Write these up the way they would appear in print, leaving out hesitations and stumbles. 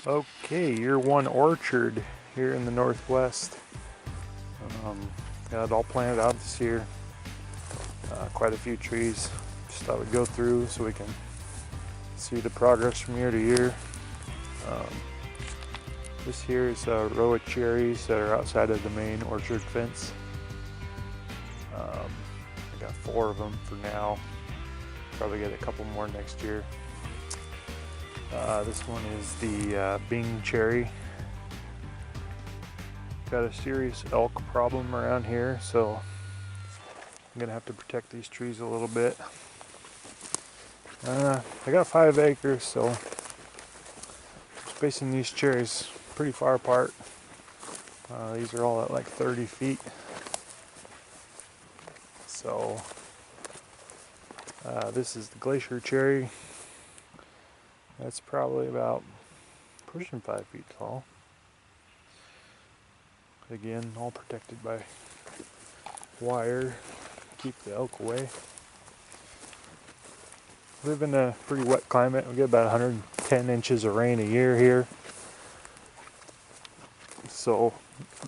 Okay, year one orchard here in the Northwest. Got it all planted out this year. Quite a few trees. Just thought we'd go through so we can see the progress from year to year. Um, this here is a row of cherries that are outside of the main orchard fence. I got 4 of them for now. Probably get a couple more next year. This one is the Bing cherry. Got a serious elk problem around here, so I'm gonna have to protect these trees a little bit. I got 5 acres, so I'm spacing these cherries pretty far apart. These are all at like 30 feet. So this is the Glacier cherry. That's probably about pushing 5 feet tall. Again, all protected by wire, keep the elk away. We live in a pretty wet climate. We get about 110 inches of rain a year here. So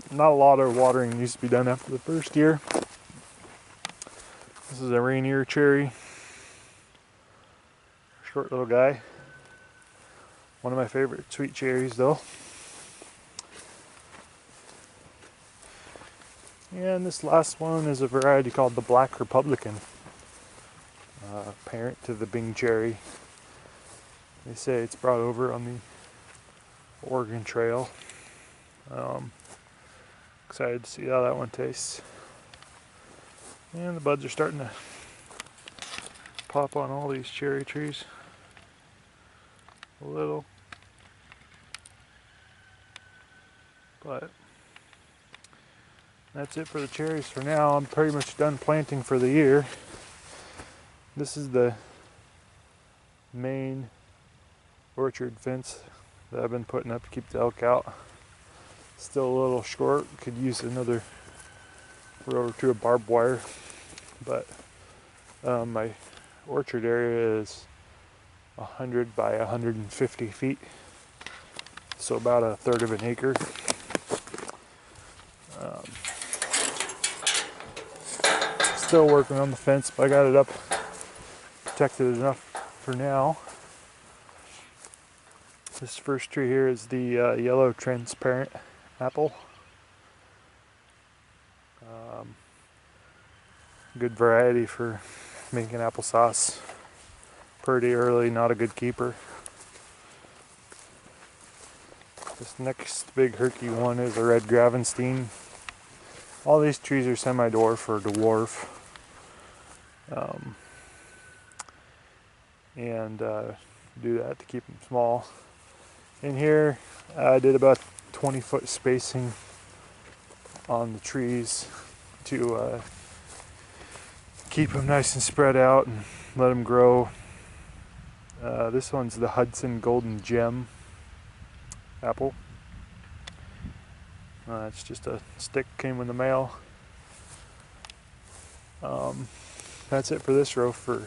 not a lot of watering needs to be done after the first year. This is a Rainier cherry. Short little guy. One of my favorite sweet cherries though. And this last one is a variety called the Black Republican. Parent to the Bing cherry. They say it's brought over on the Oregon Trail. Excited to see how that one tastes. And the buds are starting to pop on all these cherry trees. A little. But that's it for the cherries for now. I'm pretty much done planting for the year. This is the main orchard fence that I've been putting up to keep the elk out. Still a little short. Could use another row or two of barbed wire. But my orchard area is 100 by 150 feet. So about a third of an acre. Still working on the fence, but I got it up, protected enough for now. This first tree here is the yellow transparent apple. Good variety for making applesauce. Pretty early, not a good keeper. This next big herky one is a red Gravenstein. All these trees are semi-dwarf or dwarf. Do that to keep them small. In here, I did about 20-foot spacing on the trees to keep them nice and spread out and let them grow. This one's the Hudson Golden Gem apple. It's just a stick, came in the mail. That's it for this row for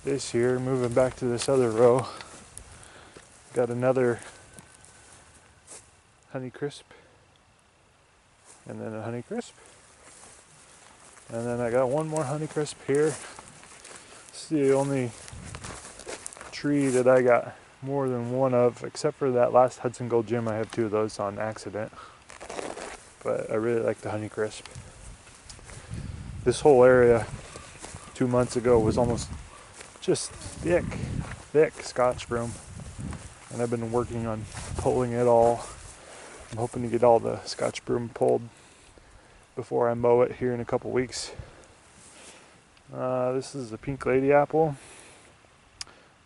this year. Moving back to this other row. Got another Honeycrisp. And then a Honeycrisp. And then I got one more Honeycrisp here. It's the only tree that I got more than one of, except for that last Hudson Gold Gem. I have 2 of those on accident. But I really like the Honeycrisp. This whole area 2 months ago was almost just thick Scotch broom. And I've been working on pulling it all. I'm hoping to get all the Scotch broom pulled before I mow it here in a couple weeks. This is a Pink Lady apple.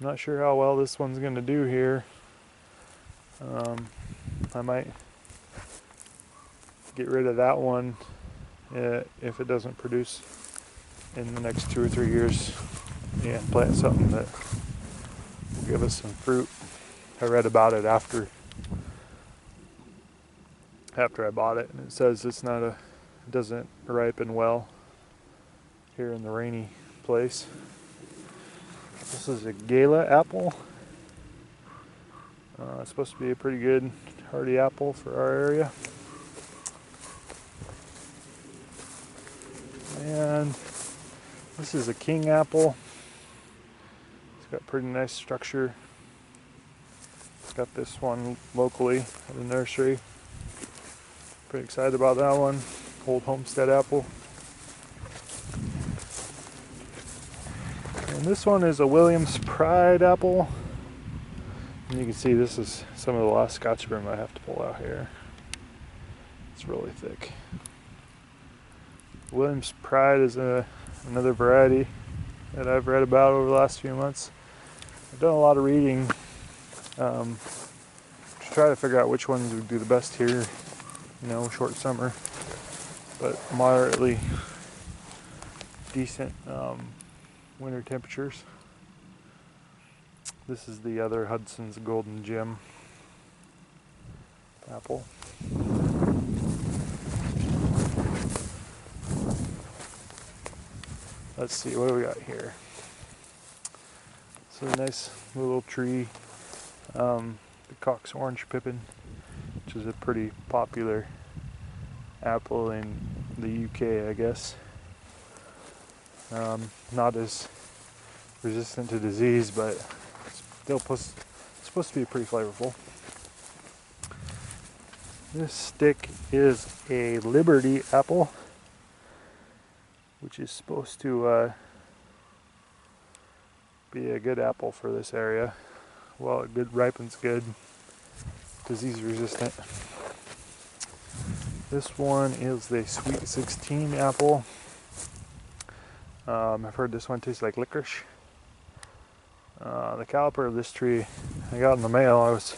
I'm not sure how well this one's going to do here. I might get rid of that one if it doesn't produce in the next 2 or 3 years and plant something that will give us some fruit. I read about it after I bought it, and it says it doesn't ripen well here in the rainy place. This is a Gala apple. It's supposed to be a pretty good hardy apple for our area. And this is a king apple. It's got pretty nice structure. Got this one locally at the nursery. Pretty excited about that one. Old Homestead apple. And this one is a Williams Pride apple. And you can see this is some of the last Scotch broom I have to pull out here. It's really thick. Williams Pride is another variety that I've read about over the last few months. I've done a lot of reading to try to figure out which ones would do the best here, short summer, but moderately decent winter temperatures. This is the other Hudson's Golden Gem apple. Let's see, what do we got here? So a nice little tree, the Cox Orange Pippin, which is a pretty popular apple in the UK, I guess. Not as resistant to disease, but still supposed to be pretty flavorful. This stick is a Liberty apple, which is supposed to be a good apple for this area. Well, it ripens good, disease resistant. This one is the Sweet 16 apple. I've heard this one tastes like licorice. The caliper of this tree I got in the mail, I was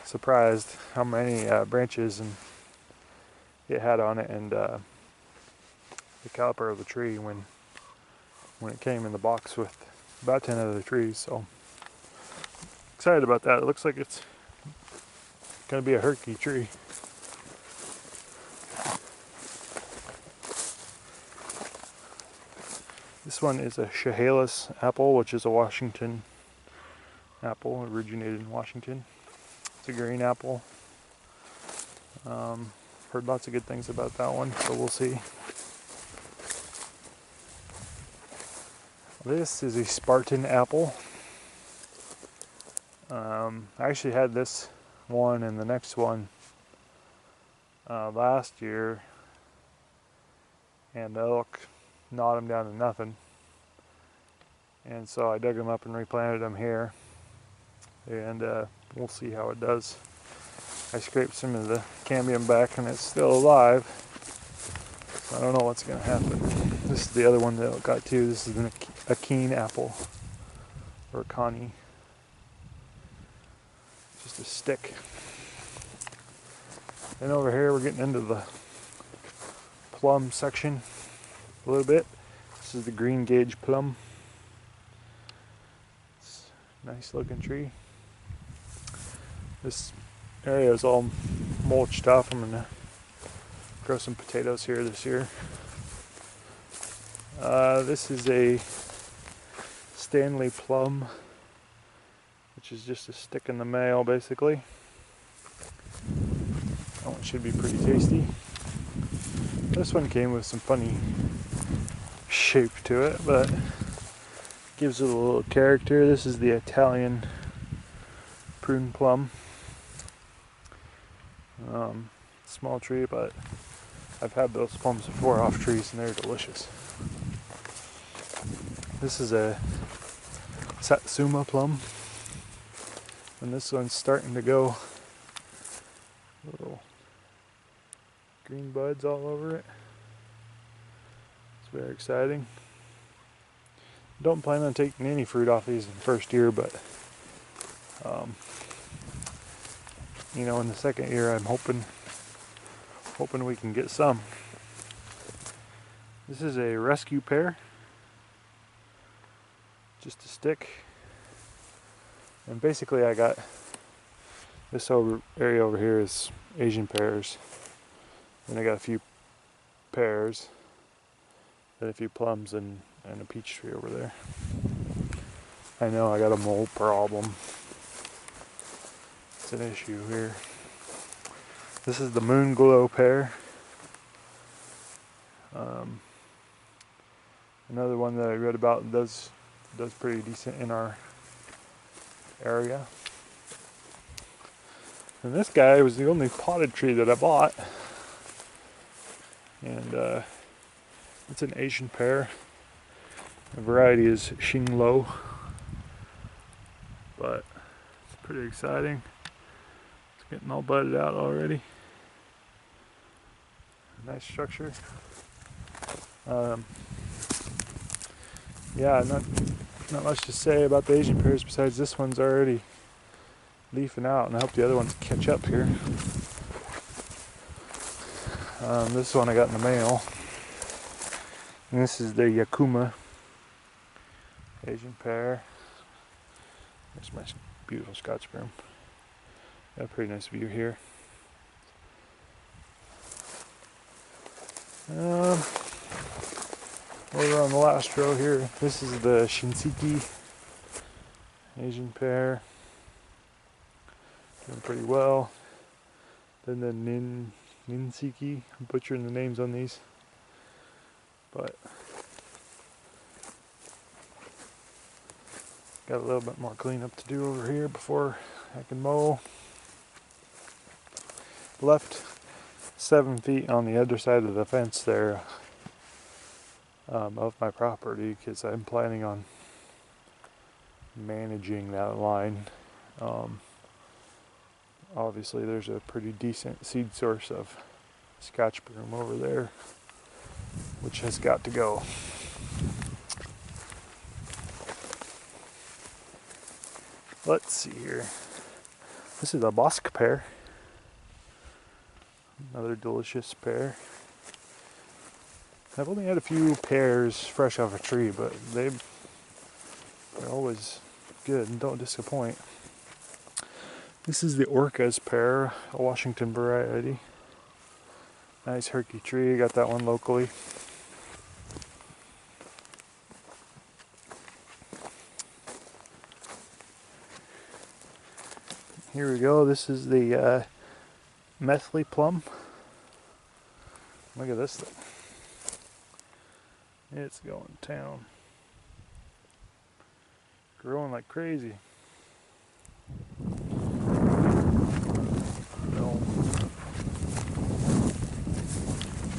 surprised how many branches and it had on it, and the caliper of the tree when it came in the box with about 10 other trees. So excited about that. It looks like it's going to be a herky tree. This one is a Chehalis apple, which is a Washington apple, originated in Washington. It's a green apple. Heard lots of good things about that one, so we'll see. This is a Spartan apple. I actually had this one and the next one last year, and the elk gnawed them down to nothing. And so I dug them up and replanted them here, and we'll see how it does. I scraped some of the cambium back and it's still alive. So I don't know what's going to happen. This is the other one that I got too. This is a Keen apple, or a Connie. Just a stick. And over here we're getting into the plum section a little bit. This is the Green Gage plum. It's a nice looking tree. This area is all mulched off. I'm gonna grow some potatoes here this year. This is a Stanley plum, which is just a stick in the mail basically. That one should be pretty tasty. This one came with some funny shape to it, but gives it a little character. This is the Italian prune plum. Small tree, but I've had those plums before off trees and they're delicious. This is a Satsuma plum, and this one's starting to go little green buds all over it. It's very exciting. Don't plan on taking any fruit off these in the first year, but in the second year I'm hoping we can get some. This is a rescue pear, just a stick, and basically I got this area over here is Asian pears, and I got a few pears and a few plums and a peach tree over there. I know I got a mold problem. it's an issue here. This is the Moon Glow pear. Another one that I read about does pretty decent in our area. And this guy was the only potted tree that I bought. And it's an Asian pear. The variety is Xinglo. But it's pretty exciting. It's getting all budded out already. Nice structure. Yeah, not much to say about the Asian pears besides this one's already leafing out, and I hope the other ones catch up here. This one I got in the mail, and this is the Yakuma Asian pear. There's my beautiful Scotch broom. Got a pretty nice view here. Over on the last row here, this is the Shinseki Asian pear. Doing pretty well. Then the Ninseki. I'm butchering the names on these. But got a little bit more cleanup to do over here before I can mow. Left 7 feet on the other side of the fence there of my property because I'm planning on managing that line. Obviously there's a pretty decent seed source of Scotch broom over there, which has got to go. Let's see here. This is a Bosc pear. Another delicious pear. I've only had a few pears fresh off a tree, but they're always good and don't disappoint. This is the Orcas pear, a Washington variety. Nice herky tree, got that one locally. Here we go, this is the Methley plum. Look at this thing. It's going to town. Growing like crazy.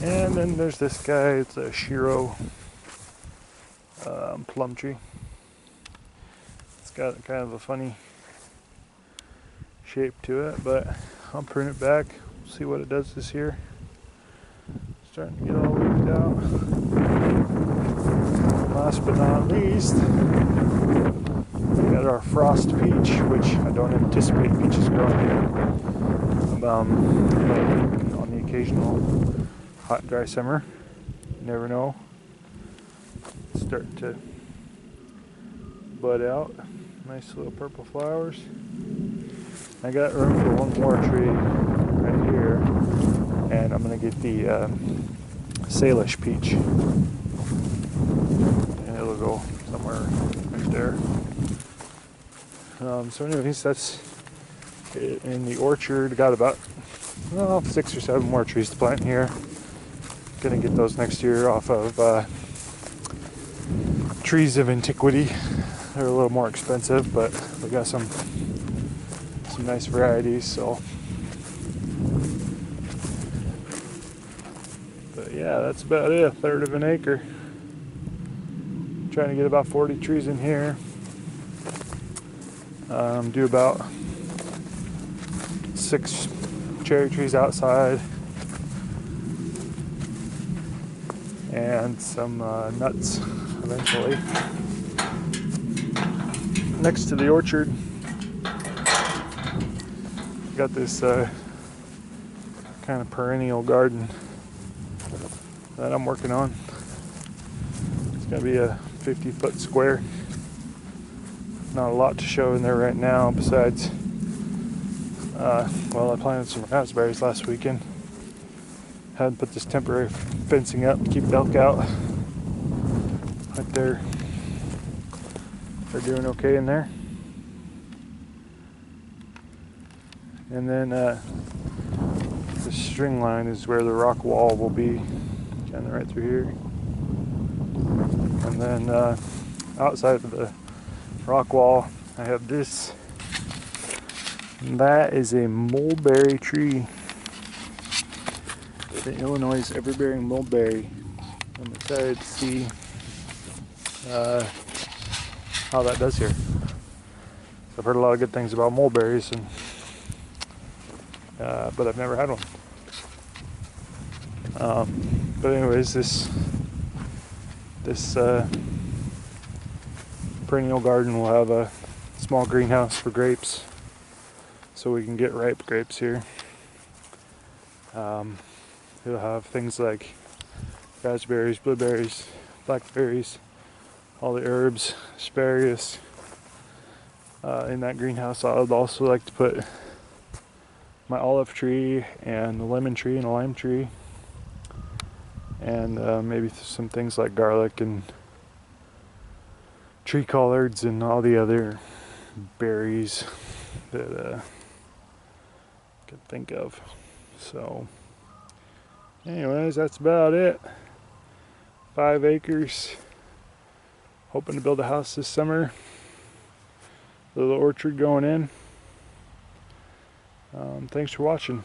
And then there's this guy, it's a Shiro plum tree. It's got kind of a funny shape to it, but I'll prune it back, see what it does this year. Starting to get all leafed out. Last but not least, we got our frost peach, which I don't anticipate peaches growing here. On the occasional hot, dry summer. You never know. It's starting to bud out. Nice little purple flowers. I got room for one more tree right here, and I'm going to get the Salish peach. And it'll go somewhere right there. So anyways, that's it in the orchard. Got about 6 or 7 more trees to plant here. Gonna get those next year off of Trees of Antiquity. They're a little more expensive, but we got some nice varieties. So, but yeah, that's about it. 1/3 of an acre. Trying to get about 40 trees in here. Do about 6 cherry trees outside. And some nuts eventually. Next to the orchard, got this kind of perennial garden that I'm working on. It's going to be a 50-foot square. Not a lot to show in there right now besides, well, I planted some raspberries last weekend. Had to put this temporary fencing up to keep elk out. Right there. They're doing okay in there. And then the string line is where the rock wall will be, kind of right through here. And then outside of the rock wall, I have this. And that is a mulberry tree. The Illinois everbearing mulberry. I'm excited to see how that does here. I've heard a lot of good things about mulberries, and but I've never had one. But anyways, this perennial garden will have a small greenhouse for grapes, so we can get ripe grapes here. It'll have things like raspberries, blueberries, blackberries, all the herbs, asparagus. In that greenhouse, I would also like to put my olive tree and the lemon tree and a lime tree, and maybe some things like garlic and tree collards and all the other berries that I can think of. So anyways, that's about it. 5 acres. Hoping to build a house this summer. Little orchard going in. Thanks for watching.